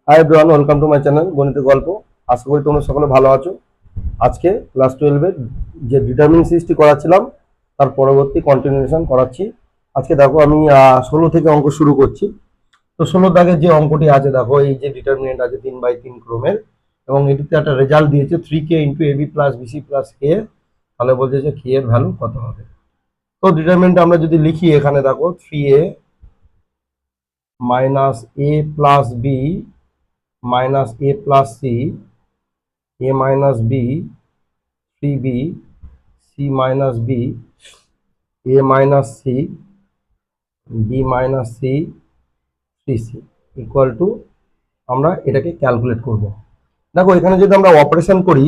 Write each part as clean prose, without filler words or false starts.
Hi everyone, welcome to my channel গণিতের গল্প। আশা করি তোমরা সকলে ভালো আছো। আজকে ক্লাস 12-এর যে ডিটারমিন সিরিজটি করাচ্ছিলাম তার পরবর্তী কন্টিনিউশন করাচ্ছি। আজকে দেখো আমি 16 থেকে অঙ্ক শুরু করছি। তো 16 দাগের যে অঙ্কটি আছে, দেখো এই যে ডিটারমিনেন্ট আছে 3/3 ক্রমের, এবং এটিতে একটা রেজাল্ট দিয়েছে 3k into AB plus BC plus K. তাহলে বলছে যে কে এর ভ্যালু কত হবে। তো ডিটারমিনেন্ট আমরা যদি লিখি, এখানে দেখো 3a minus A plus b minus a plus c, a minus b, 3b, c minus b, a minus c, b minus c, 3c equal to আমরা এটাকে ক্যালকুলেট করব। দেখো এখানে যদি আমরা অপারেশন করি,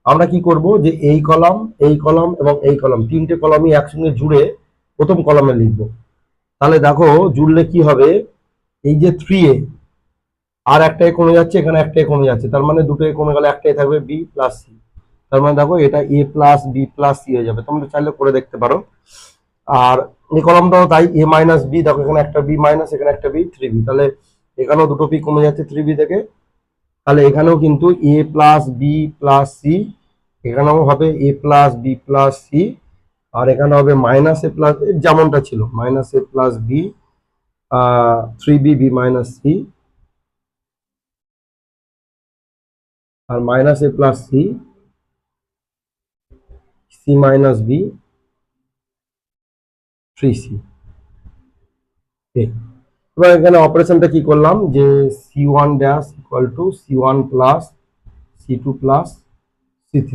আমরা কি করব যে এই কলাম এবং এই কলাম, তিনটে কলামই একসঙ্গে জুড়ে প্রথম কলামে লিখব। তাহলে দেখো জুড়লে কি হবে, এই যে 3a আর একটাই কমে যাচ্ছে, এখানে একটাই কমে যাচ্ছে, তার মানে দুটোই কমে গেলে একটাই থাকবে বি প্লাস সি। তার মানে দেখো এটা এ প্লাস বি প্লাস সি হয়ে যাবে। তোমরা চাইলে করে দেখতে পারো। আর এই কলমটাও তাই, এ মাইনাস বি, দেখো এখানে একটা বি মাইনাস, এখানে একটা বি, 3b, তাহলে এখানেও দুটো বি কমে যাচ্ছে 3b থেকে। তাহলে এখানেও কিন্তু A plus B plus C, এখানেও হবে A plus B plus C, আর এখানে হবে মাইনাস এ প্লাস, যেমনটা ছিল মাইনাস এ plus B 3b B minus C, আর মাইনাস এ plus C, C minus B, 3c। এবার এখানে অপারেশনটা কি করলাম, যে c1 dash equal to c1 plus c2 plus c3,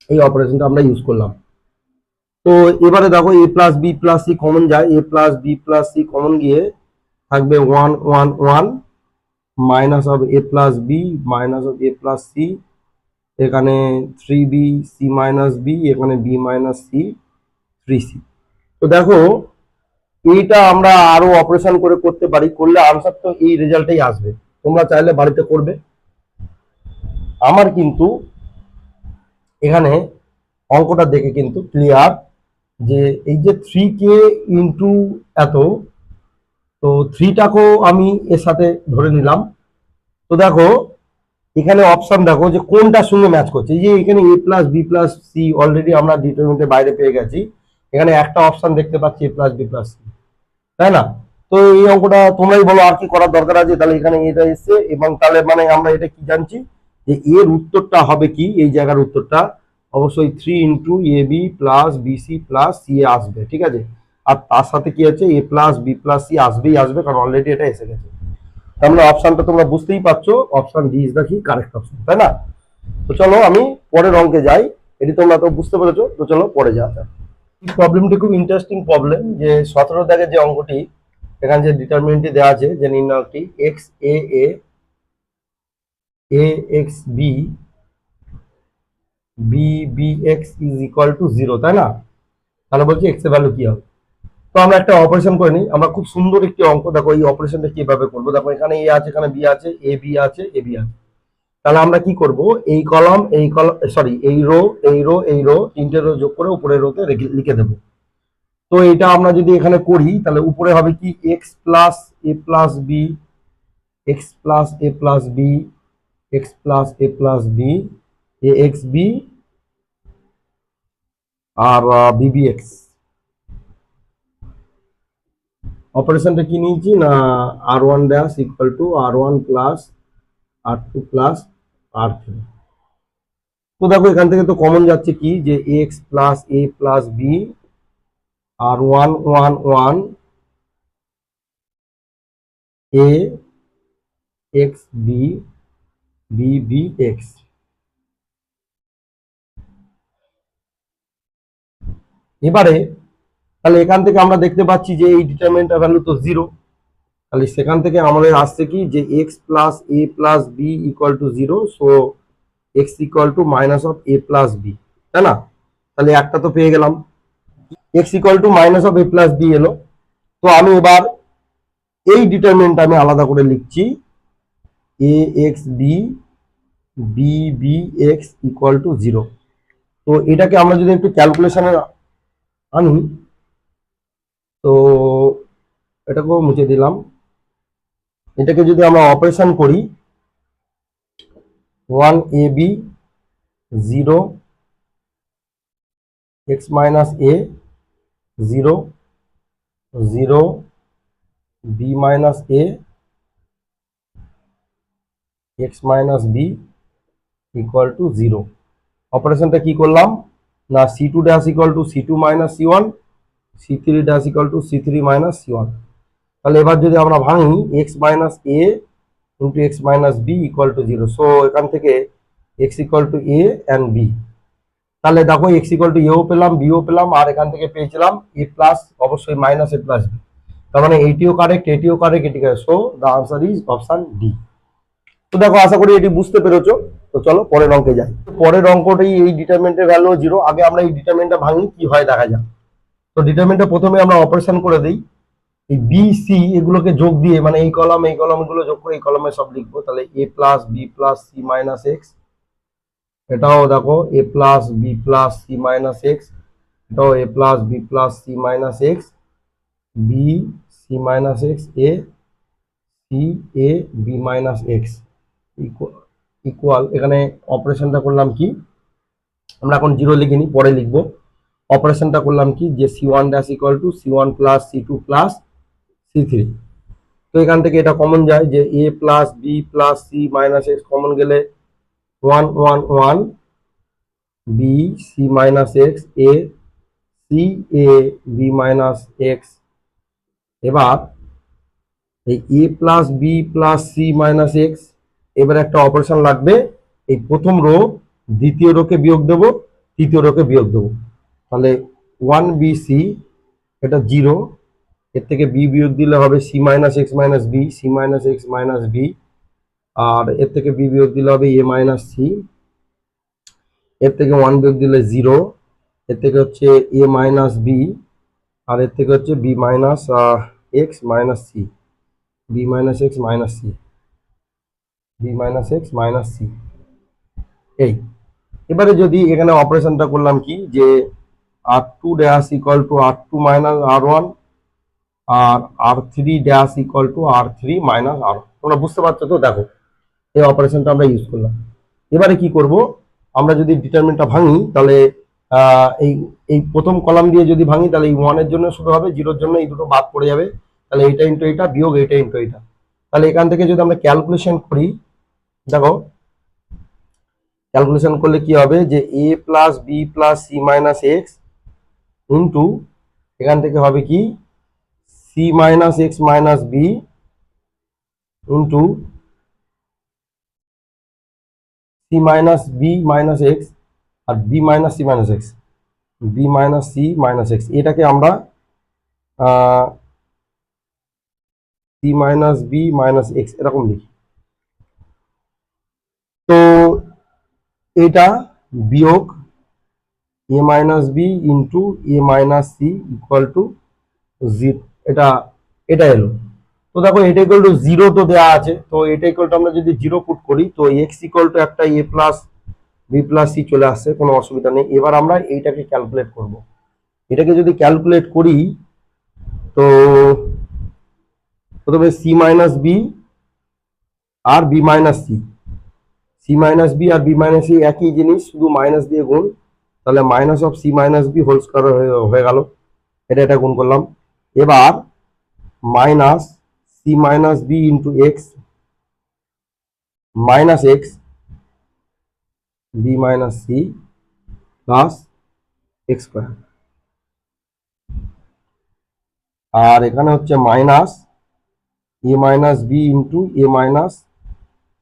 এই অপারেশনটা আমরা ইউজ করলাম। তো এবারে দেখো A plus B plus C common যায়, A plus B plus C common গিয়ে থাকবে 1 1 1 minus of A plus B minus of A plus C, এখানে 3b সি মাইনাস বি, এখানে বি মাইনাস সি, 3c। তো দেখো এইটা আমরা আরো অপারেশন করে করতে পারি, করলে আনসার তো এই রেজাল্টটাই আসবে। তোমরা চাইলে বাড়িতে করবে। আমার কিন্তু এখানে অঙ্কটা দেখে কিন্তু ক্লিয়ার যে এই যে 3k ইন্টু এত, তো 3টাকেও আমি এর সাথে ধরে নিলাম। তো দেখো এখানে অপশন দেখো যে কোনটার সঙ্গে ম্যাচ করছে। এই যে এখানে A plus B plus C already আমরা ডিটারমিনেন্টের বাইরে পেয়ে গেছি, এখানে একটা অপশন দেখতে পাচ্ছি এ প্লাস বি প্লাস সি, তাই না? তো এই অঙ্কটা তোমরাই বলো আর কি করার দরকার আছে। তাহলে এখানে এটা এসছে, এবং তাহলে মানে আমরা এটা কি জানছি যে এর উত্তরটা হবে কি, এই জায়গার উত্তরটা অবশ্যই 3 into A B plus BC plus C A আসবে, ঠিক আছে। আর তার সাথে কি আছে, A plus B plus C আসবেই আসবে, কারণ অলরেডি এটা এসে গেছে। তার মানে অপশনটা তোমরা বুঝতেই পারছো, অপশন ডি ইজ দ্য কি কারেক্ট অপশন, তাই না? তো চলো আমি পরের অঙ্কে যাই। এটি তোমরা তো বুঝতে পেরেছো, তো চলো পরে যাওয়া যাক। এই প্রবলেমটি খুব ইন্টারেস্টিং প্রবলেম, যে 17 দাগের যে অঙ্কটি, এখানে যে ডিটারমিনেন্টটি দেওয়া আছে যে নির্ণয়টি X A A X B B B X is equal to 0, তাই না? তাহলে বলছি এক্স এর ভ্যালু কি হবে। তো আমরা একটা অপারেশন করে নিই। আমরা খুব সুন্দর একটি অঙ্ক, দেখো এই অপারেশনটা কিভাবে করবো। দেখো এখানে এ আছে, এখানে বি আছে, এ বি আছে, এ বি আছে। তাহলে আমরা কি করব, এই কলাম সরি এই রো এই রো তিনটে রো যোগ করে উপরের রোতে লিখে দেবো। তো এটা আমরা যদি এখানে করি, তাহলে উপরে হবে কি X plus A plus B, X plus A plus B, X plus A plus B, A X B, আর বিবি এক্স। অপারেশনটা কি নিয়েছি না, R one dash equal to R one plus R two plus R three. তো দেখো এখান থেকে তো কমন যাচ্ছে কি, যে এক্স প্লাস এ প্লাস বি আর one one one A X B B B X. এবারে তাহলে এখান থেকে আমরা দেখতে পাচ্ছি যে এই ডিটারমিনেন্টের ভ্যালু তো 0। তাহলে সেখান থেকে আমাদের আসছে কি, যে x plus A plus b equal to 0, so x equal to minus of A plus b, তাই না? তাহলে একটা তো পেয়ে গেলাম, x equal to minus of A plus b এলো। তো আমি এবার এই ডিটারমিনেন্ট আমি আলাদা করে লিখছি, A X B B B X equal to 0। তো এটাকে আমরা যদি একটু ক্যালকুলেশনে আনি, তো এটাকেও মুছে দিলাম। এটাকে যদি আমরা অপারেশন করি 1ab 0 x minus a 0 0 b minus a x minus b equal to 0 অপারেশনটা কি করলাম না c2 dash equal to c2 minus c1 c3 dash equal to c3 minus c1 তাহলে এবার যদি আমরা ভাঙি x minus a into x minus b equal to 0 so এখান থেকে x equal to a and b তাহলে দেখো x equal to a ও পেলাম b ও পেলাম আর এখান থেকে পেয়েছিলাম a প্লাস অবশ্যই মাইনাস a প্লাস b তার মানে এটিও কারেক্ট এটিও কারেক্ট এটি correct so the answer is option D তো দেখো আশা করি এটি বুঝতে পেরেছো তো চলো পরের অঙ্কে যাই পরের অঙ্কটাই এই ডিটারমিনেন্টের ভ্যালু 0 আগে আমরা এই ডিটারমিনেন্টটা ভাঙি কি হয় দেখা যাক তো ডিটারমিনেন্টটা প্রথমে আমরা অপারেশন করে দেই এই বি সি এগুলোকে যোগ দিয়ে মানে এই কলাম এগুলো যোগ করে এই কলামে সব লিখবো তাহলে a plus B plus C minus x এটাও দেখো a plus B plus C minus x এটাও a plus B plus C minus x b C minus x a c a B minus x equal এখানে অপারেশনটা করলাম কি আমরা এখন 0 লিখিনি পরে লিখবো অপারেশনটা করলাম কি যে c1 dash equal to c1 plus c2 plus c3 তো এখান থেকে এটা কমন যায় যে a plus B plus C minus x common গেলে 1 1 1 b c minus x a c a b minus x এবার এই a plus B plus C minus x এবার একটা অপারেশন লাগবে এই প্রথম রো দ্বিতীয় রোকে বিয়োগ দেব তৃতীয় রোকে বিয়োগ দেব তাহলে 1 বি সি এটা 0 এর থেকে বি বিয়োগ দিলে হবে C minus x minus B C minus x minus B আর এর থেকে বি বিয়োগ দিলে হবে এ মাইনাস সি এর থেকে 1 বিয়োগ দিলে 0 এর থেকে হচ্ছে এ মাইনাস বি আর এর থেকে হচ্ছে b minus x minus c b minus x minus c b minus x minus c এই এবারে যদি এখানে অপারেশনটা করলাম কি যে r2 dash equal to r2 minus r1 আর r3 dash equal to r3 minus r1 তোমরা বুঝতে পারছো তো দেখো এই অপারেশনটা আমরা ইউজ করলাম এবারে কি করব আমরা যদি ডিটারমিনেন্টটা ভাঙি তাহলে এই এই প্রথম কলাম দিয়ে যদি ভাঙি তাহলে এই 1 এর জন্য শুধু হবে 0 এর জন্য এই দুটো বাদ পড়ে যাবে তাহলে এটা ইনটু এটা বিয়োগ এটা ইনটু এটা তাহলে এখান থেকে যদি আমরা ক্যালকুলেশন করি দেখো ক্যালকুলেশন করলে কি হবে যে a plus B plus C minus X into এখান থেকে হবে কি C minus x minus B into C minus B minus X আর B minus C minus x B minus C minus X এটাকে আমরা C minus B minus X এরকম লিখি তো এটা বিয়োগ A minus B into A minus C equal to zero এটা এলো তো দেখো এটা ইকুয়াল টু 0 তো দেওয়া আছে তো এটা ইকুয়াল টু আমরা যদি 0 পুট করি তো এক্স ইকুয়াল টু একটা এ প্লাস বি প্লাস সি চলে আসছে কোনো অসুবিধা নেই এবার আমরা এইটাকে ক্যালকুলেট করব এটাকে যদি ক্যালকুলেট করি তো প্রথমে সি মাইনাস বি আর B minus C C minus B আর বি মাইনাস সি একই জিনিস শুধু মাইনাস দিয়ে গুণ তাহলে minus of C minus B whole square হয়ে গেল এটা গুণ করলাম এবার minus C minus B into x minus x B minus C plus x square আর এখানে হচ্ছে minus A minus B into A minus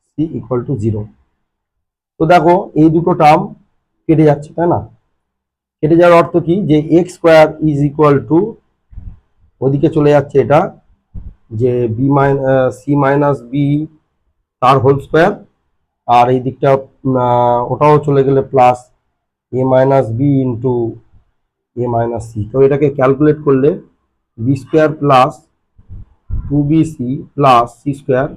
C equal to 0 তো দেখো এই দুটো টার্ম কেটে যাচ্ছে তাই না কেটে যাওয়ার অর্থ কি যে x square is equal to ওদিকে চলে যাচ্ছে এটা যে বি সি মাইনাস বি তার হোল স্কোয়ার আর এই দিকটা ওটাও চলে গেলে plus A minus B into A minus C তো এটাকে ক্যালকুলেট করলে B square plus 2bc plus C square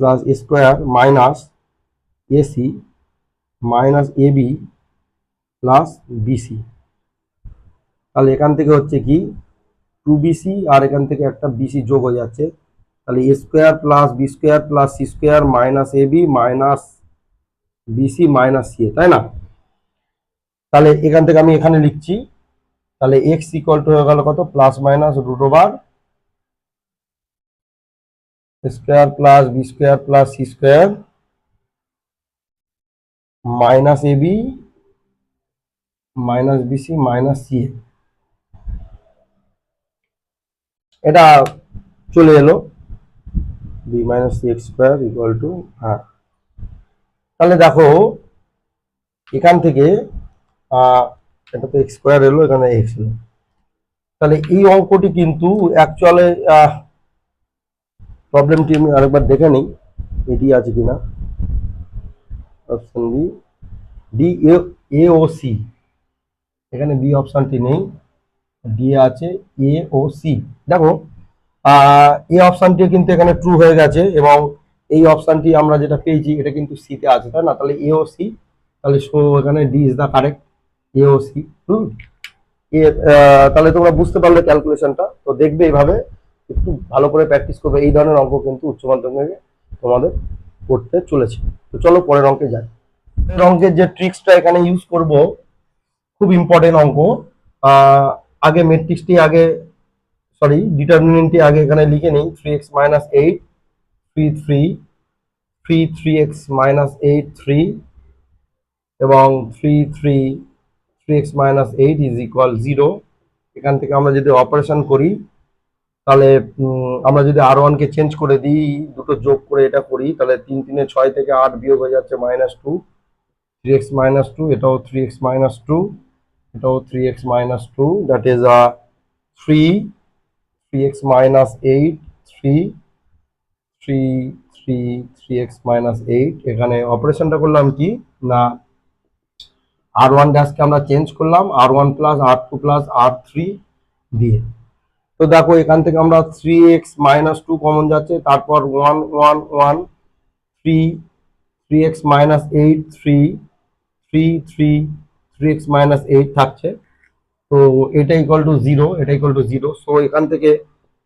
plus A square minus AC minus AB plus BC তাহলে এখান থেকে হচ্ছে কি 2bc আর এখান থেকে একটা বিসি যোগ হয়ে যাচ্ছে তাহলে A square plus B square plus C square minus A B minus BC minus C A, তাই না? তাহলে এখান থেকে আমি এখানে লিখছি, তাহলে এক্স ইকুয়াল টু হয়ে গেল কত, plus minus root over square plus B square plus C square minus A B minus BC minus C A. এটা চলে এলো B minus C x square equal to, হ্যাঁ। তাহলে দেখো এখান থেকে এটা তো এক্স স্কোয়ার এলো, এখানে এক্স এলো। তাহলে এই অঙ্কটি কিন্তু অ্যাকচুয়ালি প্রবলেমটি আমি আরেকবার দেখে নিই এটি আছে কিনা। অপশন বি, ডি এ ও সি, এখানে বি অপশনটি নেই, ডি আছে এ ও সি। দেখো এই অপশনটি কিন্তু এখানে ট্রু হয়ে গেছে এবং এই অপশনটি আমরা যেটা পেয়েছি এটা কিন্তু সিতে আছে, তাই না? তাহলে এ ও সি, তাহলে এখানে d is the correct, a ও সি। তাহলে তোমরা বুঝতে পারলে ক্যালকুলেশনটা। তো দেখবে এইভাবে একটু ভালো করে প্র্যাকটিস করবে, এই ধরনের অঙ্ক কিন্তু উচ্চ মাধ্যমিকে তোমাদের করতে চলেছে। তো চলো পরের অঙ্কে যাই। পরের অঙ্কের যে ট্রিক্সটা এখানে ইউজ করব খুব ইম্পর্টেন্ট অঙ্ক। আগে ম্যাট্রিক্সটি আগে, সরি ডিটারমিনেন্টটি আগে এখানে লিখে নিই। 3x মাইনাস 8 3 3 3 3x মাইনাস 8 3 এবং 3 3 3x মাইনাস 8 ইজ ইকুয়াল 0। এখান থেকে আমরা যদি অপারেশন করি তাহলে আমরা যদি R1 কে চেঞ্জ করে দিই, দুটো যোগ করে এটা করি, তাহলে 3 3 6 থেকে 8 বিয়োগ হয়ে যাচ্ছে -2, 3x মাইনাস 2, এটাও 3x মাইনাস 2, এটাও 3x minus 2, that is 3 3x minus 8 3 3 3 3x minus 8। এখানে অপারেশনটা করলাম কি না, R1 ড্যাশকে আমরা চেঞ্জ করলাম R1 plus R2 plus R3 দিয়ে। তো দেখো এখান থেকে আমরা 3x মাইনাস 2 কমন যাচ্ছে, তারপর 1 1 1 3 3x মাইনাস 8 3 3 3 3x মাইনাস 8 থাকছে। তো এটা ইকুয়াল টু 0, এটা ইকুয়াল টু 0। সো এখান থেকে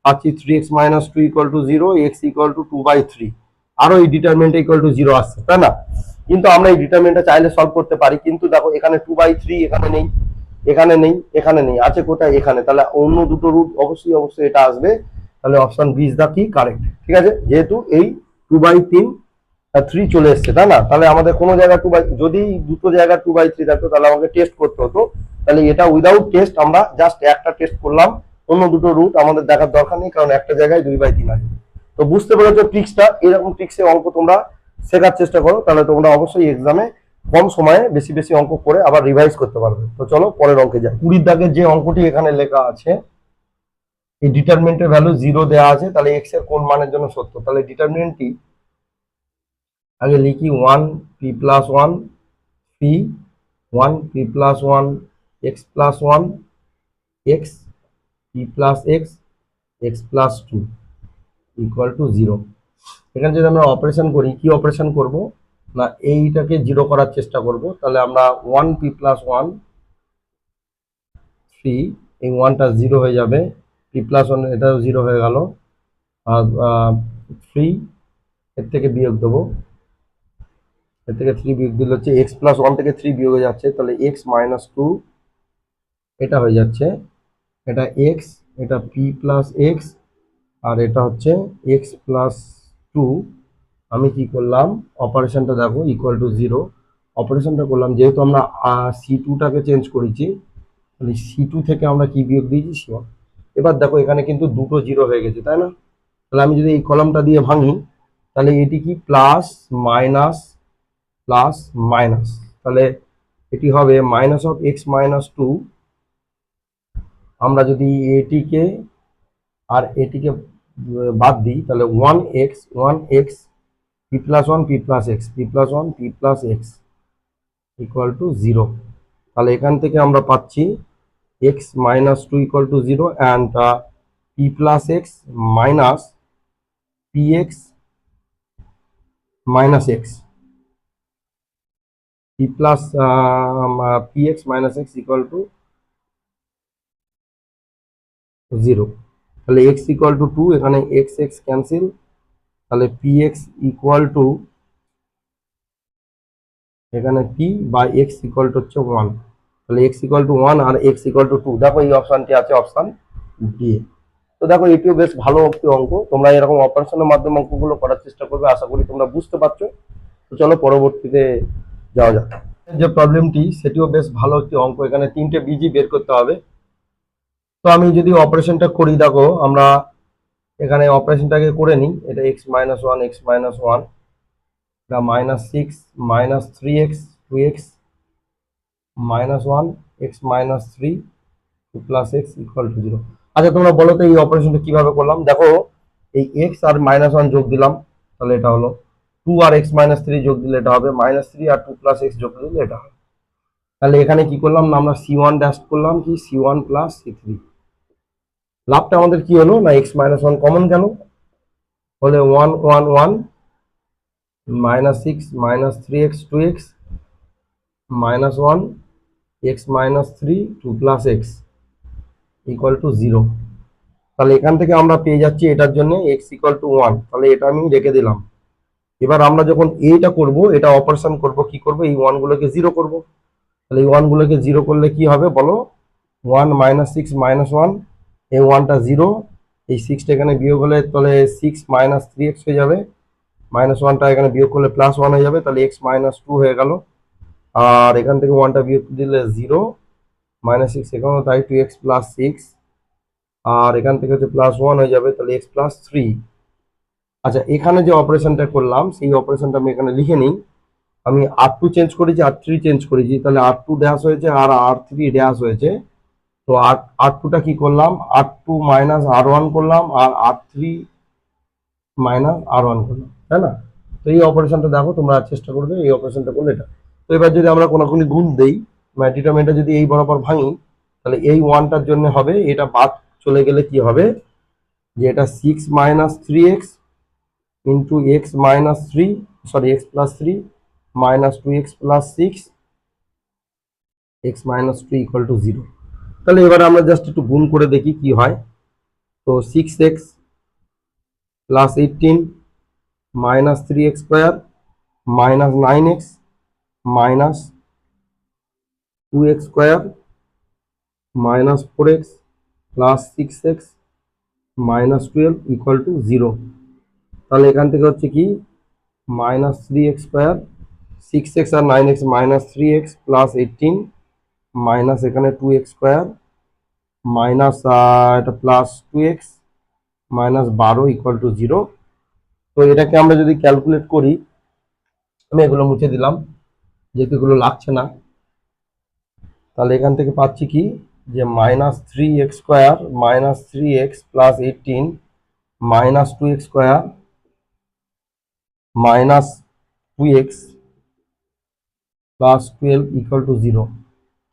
পাচ্ছি 3x minus 2 equal to 0, x equal two 2/3। আরও এই ডিটারমিনেন্ট ইকুয়াল টু 0 আসছে, তাই না? কিন্তু আমরা এই ডিটারমিনেন্টটা চাইলে সলভ করতে পারি, কিন্তু দেখো এখানে 2/3 এখানে নেই, এখানে নেই, এখানে নেই, আছে কোথায়, এখানে। তাহলে অন্য দুটো রুট অবশ্যই অবশ্যই এটা আসবে। তাহলে অপশন বি ইজ দা কি কারেক্ট, ঠিক আছে? যেহেতু এই 2/3 চলে এসছে, তাই না? তাহলে আমাদের কোনো জায়গায় যদি দুটো জায়গায় 2/3 থাকতো তাহলে আমাকে টেস্ট করতে হতো। তাহলে এটা উইদাউট টেস্ট আমরা জাস্ট একটা টেস্ট করলাম, অন্য দুটো রুট আমাদের দেখার দরকার নেই, কারণ একটা জায়গায় 2/3 আছে। তো বুঝতে পেরেছো ট্রিক্সটা? এরকম ট্রিক্সে অঙ্ক তোমরা শেখার চেষ্টা করো, তাহলে তোমরা অবশ্যই এক্সামে কম সময়ে বেশি বেশি অঙ্ক করে আবার রিভাইজ করতে পারবে। তো চলো পরের অঙ্কে যাই। 20 দাগের যে অঙ্কটি এখানে লেখা আছে, এই ডিটারমিনেন্টের ভ্যালু 0 দেওয়া আছে, তাহলে এক্স এর কোন মানের জন্য সত্য। তাহলে ডিটারমিনেন্টটি আগে লিখি 1 p plus 1 p 1 p plus 1 x plus 1 x p plus x x plus 2 equal to 0। এখানে যদি আমরা অপারেশন করি, কি অপারেশন করব না, এইটাকে 0 করার চেষ্টা করব। তাহলে আমরা 1 p প্লাস 1 3, এই 1টা 0 হয়ে যাবে, p প্লাস 1 এটাও 0 হয়ে গেল, আর 3 এর থেকে বিয়োগ দেবো, এর থেকে 3 বিয়োগ দিলে হচ্ছে x প্লাস 1 থেকে 3 বিয়োগ হয়ে যাচ্ছে, তাহলে x মাইনাস 2 এটা হয়ে যাচ্ছে, এটা x, এটা p প্লাস x, আর এটা হচ্ছে x প্লাস 2। আমি কি করলাম, অপারেশনটা দেখো ইকুয়াল টু 0, অপারেশনটা করলাম, যেহেতু আমরা C2টাকে চেঞ্জ করেছি, তাহলে C2 থেকে আমরা কি বিয়োগ দিয়েছি C1। এবার দেখো এখানে কিন্তু দুটো 0 হয়ে গেছে, তাই না? তাহলে আমি যদি এই কলামটা দিয়ে ভাঙি, তাহলে এটি কি প্লাস মাইনাস প্লাস মাইনাস, তাহলে এটি হবে মাইনাস অফ এক্স মাইনাস 2। আমরা যদি এটিকে আর এটিকে বাদ দিই, তাহলে 1x p plus 1 p plus x p plus 1 p plus x equal to 0। তাহলে এখান থেকে আমরা পাচ্ছি x minus 2 equal to 0 and p plus x minus px minus x, p plus px minus x equal to 0। তাহলে x equal to 2, এখানে x x cancel, তাহলে p x equal to, এখানে p by x equal to হচ্ছে 1, তাহলে x equal two 1 আর x equal to 2। দেখো এই অপশানটি আছে অপশান ডি। তো দেখো এটিও বেশ ভালো একটি অঙ্ক, তোমরা এরকম অপারেশনের মাধ্যমে অঙ্কগুলো করার চেষ্টা করবে, আশা করি তোমরা বুঝতে পারছো। তো চলো পরবর্তীতে যাওয়া যাক। যে প্রবলেমটি সেটিও বেশ ভালো একটি অঙ্ক, এখানে 3টে বিজি বের করতে হবে। তো আমি যদি অপারেশনটা করি, দেখো আমরা এখানে অপারেশনটাকে করে নিই, এটা x minus one, x minus one, এটা -6 -3x 2x -1 x -3 2 plus x equal to 0। আচ্ছা তোমরা বলো তো এই অপারেশনটা কিভাবে করলাম। দেখো এই এক্স আর -1 যোগ দিলাম, তাহলে এটা হলো 2 আর x -3 যোগ দিলে এটা হবে -3 আর 2 প্লাস এক্স যোগ দিলে এটা হবে। তাহলে এখানে কি করলাম না, আমরা c1 ড্যাশ করলাম কি c1 প্লাস c3। লাভটা আমাদের কি হলো না, x -1 কমন গেল, হলে 1 1 1 -6 -3x 2x -1 x -3 2 plus x equal to 0। তাহলে এখান থেকে আমরা পেয়ে যাচ্ছি এটার জন্য x ইকুয়াল টু 1, তাহলে এটা আমি রেখে দিলাম। এবার আমরা যখন এইটা করব, এটা অপারেশন করব, কি করব, এই 1 গুলোকে 0 করব। তাহলে এই 1 গুলোকে 0 করলে কি হবে বলো, 1 -6 -1, এই 1টা 0, এই 6টা এখানে বিয়োগ হলে তাহলে 6 -3x হয়ে যাবে, -1টা এখানে বিয়োগ করলে +1 হয়ে যাবে, তাহলে x -2 হয়ে গেল। আর এখান থেকে 1টা বিয়োগ দিলে 0, -6 এখানেও তাই 2x + 6, আর এখান থেকে হচ্ছে +1 হয়ে যাবে, তাহলে x + 3। আচ্ছা এখানে যে অপারেশনটা করলাম সেই অপারেশনটা আমি এখানে লিখে নিই। আমি R2 চেঞ্জ করেছি, R3 চেঞ্জ করেছি, তাহলে R2 ড্যাশ হয়েছে আর R3 ড্যাশ হয়েছে। তো R2টা কি করলাম, R2 -R1 করলাম আর R3 -R1 করলাম, তাই না। তো এই অপারেশনটা দেখো তোমরা চেষ্টা করবে, এই অপারেশনটা করলে এটা। তো এবার যদি আমরা কোনোখানি গুণ দেই, ডিটারমিনেন্টটা যদি এই বরাবর ভাঙি, তাহলে এই 1টার জন্য হবে, এটা বাদ চলে গেলে কি হবে, যে এটা 6 -3x into x -3, sorry x + 3 -2x + 6 x -2 equal to 0। তাহলে এবার আমরা জাস্ট একটু গুণ করে দেখি কি হয়। তো 6x + 18 -3x square -9x -2x square -4x + 6x -12 equal to 0। তাহলে এখান থেকে হচ্ছে কি -3x স্কোয়ার, 6x আর 9x -3x + 18 মাইনাস এখানে 2x স্কোয়ার মাইনাস এটা +2x -12 ইকুয়াল টু 0। তো এটাকে আমরা যদি ক্যালকুলেট করি, আমি এগুলো মুছে দিলাম যেহেতু এগুলো লাগছে না। তাহলে এখান থেকে পাচ্ছি কি, যে -3x square -3x + 18 -2x square -2x +12 equal to 0।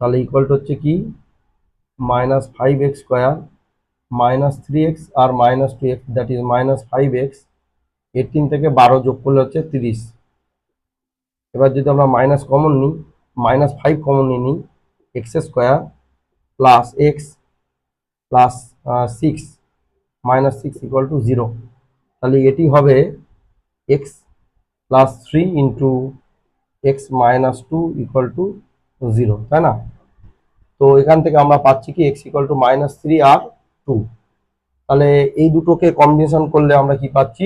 তাহলে ইকুয়াল টু হচ্ছে কি -5x square -3x R -2x, that is -5x। 18 থেকে 12 যোগ করলে হচ্ছে 30। এবার যদি আমরা মাইনাস কমন নিই, -5 কমন নিই, x square plus x plus 6 -6 equal to 0। তাহলে এটি হবে x + 3 into x -2 equal to 0, তাই না। তো এখান থেকে আমরা পাচ্ছি কি এক্স ইকুয়াল টু -3 আর 2। তাহলে এই দুটোকে কম্বিনেশন করলে আমরা কি পাচ্ছি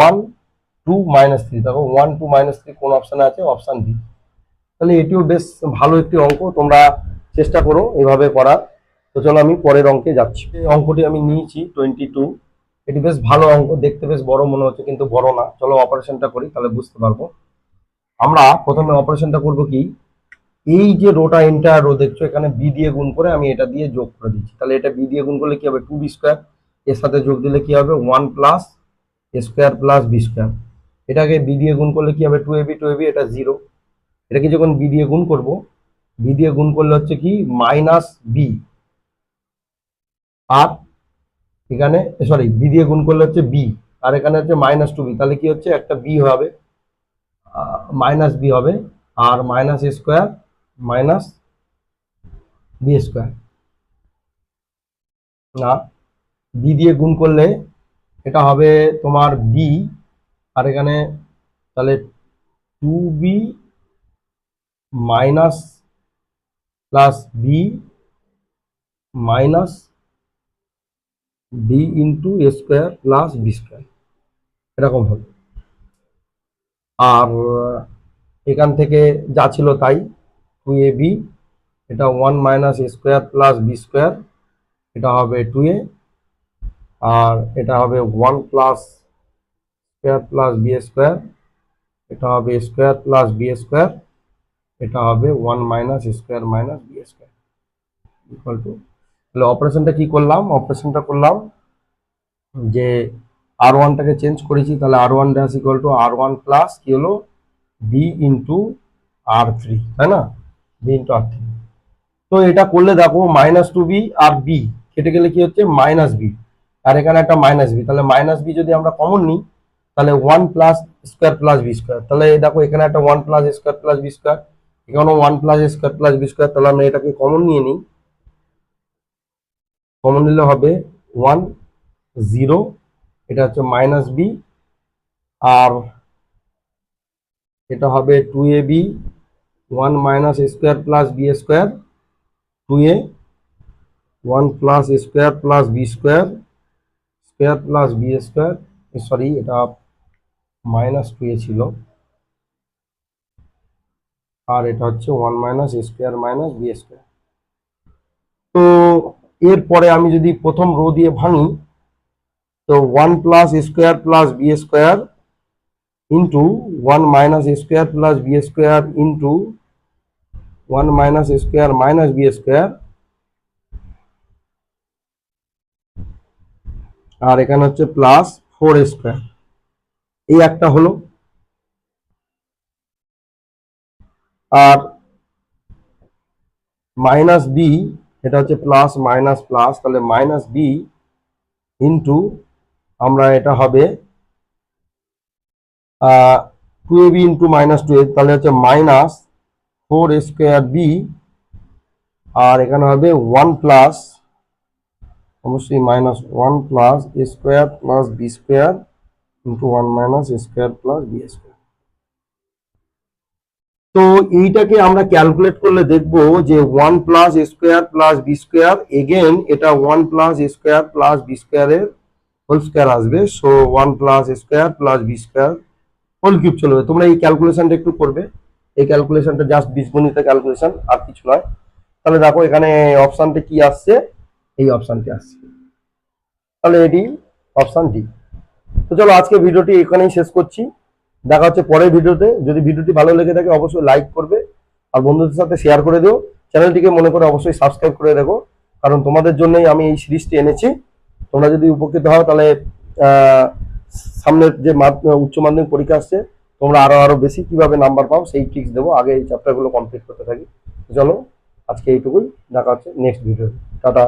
1 2 -3। দেখো 1 2 -3 কোন অপশানে আছে, অপশান বি। তাহলে এটিও বেশ ভালো একটি অঙ্ক, তোমরা চেষ্টা করো এভাবে করার। তো চলো আমি পরের অঙ্কে যাচ্ছি। এই অঙ্কটি আমি নিয়েছি 22, এটি বেশ ভালো অঙ্ক, দেখতে বেশ বড় মনে হচ্ছে কিন্তু বড় না। চলো অপারেশনটা করি তাহলে বুঝতে পারবো। আমরা প্রথমে অপারেশনটা করব কি, এই যে রোটা এন্টায়ার রো দেখছো এখানে বি দিয়ে গুণ করে আমি এটা দিয়ে যোগ করে দিচ্ছি। তাহলে এটা বি দিয়ে গুণ করলে কি হবে 2b স্কোয়ার, এর সাথে যোগ দিলে কি হবে 1 plus a square plus B square. এটাকে বি দিয়ে গুণ করলে কি হবে 2ab 2ab, এটা 0। এটাকে যখন বি দিয়ে গুণ করব, বি দিয়ে গুণ করলে হচ্ছে কি মাইনাস বি, আর এখানে সরি বি দিয়ে গুণ করলে হচ্ছে বি, আর এখানে হচ্ছে -2b, তাহলে কি হচ্ছে একটা বি হবে, মাইনাস বি হবে, আর minus a square minus B square, না বি দিয়ে গুণ করলে এটা হবে তোমার বি, আর এখানে তাহলে 2b minus plus B minus B into A square plus B square, এরকম হবে। আর এখান থেকে যা ছিল তাই, 2ab, এটা 1 minus a square plus B square, এটা হবে 2a, আর এটা হবে 1 plus square plus B square, এটা হবে স্কোয়ার প্লাস বি স্কোয়ার, এটা হবে 1 minus square minus B square equal to, তাহলে অপারেশনটা কি করলাম, অপারেশনটা করলাম যে আর ওয়ানটাকে চেঞ্জ করেছি, তাহলে R one dash equal to R one plus কি হলো বি ইন্টু আর থ্রি, তাই না, বি ইন্টু আর থ্রি। তো এটা করলে দেখো মাইনাস টু বি আর বি কেটে গেলে কি হচ্ছে মাইনাস বি, আর এখানে একটা মাইনাস বি, তাহলে মাইনাস বি যদি আমরা কমন নিই তাহলে 1 plus square plus B square, তাহলে দেখো এখানে একটা 1 plus square plus B square, এখানেও 1 plus square plus B square, তাহলে আমরা এটাকে কমন নিয়ে নিই, কমন নিলে হবে 1 0, এটা হচ্ছে মাইনাস বি, আর এটা হবে 2ab 1 minus square plus B square, 2a 1 plus square plus B square square plus B square, sorry এটা মাইনাস 2a ছিল, আর এটা হচ্ছে 1 minus square minus B square. তো এরপরে আমি যদি প্রথম রো দিয়ে ভাঙি, তো 1 plus square plus B square into 1 minus square plus B square into 1 minus square minus B square, আর এখানে হচ্ছে প্লাস 4 স্কোয়ার, এই একটা হলো। আর মাইনাস বি, এটা হচ্ছে প্লাস মাইনাস প্লাস, তাহলে মাইনাস বি ইন্টু আমরা এটা হবে 2ab ইন্টু মাইনাস 2a, তাহলে হচ্ছে মাইনাস 4 স্কোয়ার বি, আর এখানে হবে 1 প্লাস, অবশ্যই minus 1 plus square plus B square into 1 minus square plus B square. তো এইটাকে আমরা ক্যালকুলেট করলে দেখবো যে 1 plus square plus B square, again এটা 1 প্লাস স্কোয়ার প্লাস বি স্কোয়ারের হোল স্কোয়ার আসবে, so 1 plus square plus B square whole cube চলবে। তোমরা এই ক্যালকুলেশনটা একটু করবে, এই ক্যালকুলেশনটা জাস্ট বীজগণিত ক্যালকুলেশন, আর কিছু নয়। তাহলে দেখো এখানে অপশনটা কি আসছে, এই অপশনটি আসছে, তাহলে এটি অপশন ডি। তো চলো আজকে ভিডিওটি এখানেই শেষ করছি, দেখা হচ্ছে পরের ভিডিওতে। যদি ভিডিওটি ভালো লেগে থাকে অবশ্যই লাইক করবে, আর বন্ধুদের সাথে শেয়ার করে দিও, চ্যানেলটিকে মনে করে অবশ্যই সাবস্ক্রাইব করে দেখো, কারণ তোমাদের জন্যই আমি এই সিরিজটি এনেছি। তোমরা যদি উপকৃত হও তাহলে সামনের যে উচ্চ মাধ্যমিক পরীক্ষা আসছে, তোমরা আরো বেশি কিভাবে নাম্বার পাও সেই ট্রিক্স দেবো, আগে এই চ্যাপ্টারগুলো কমপ্লিট করতে থাকি। চলো আজকে এইটুকুই, দেখা হচ্ছে নেক্সট ভিডিও, টাটা।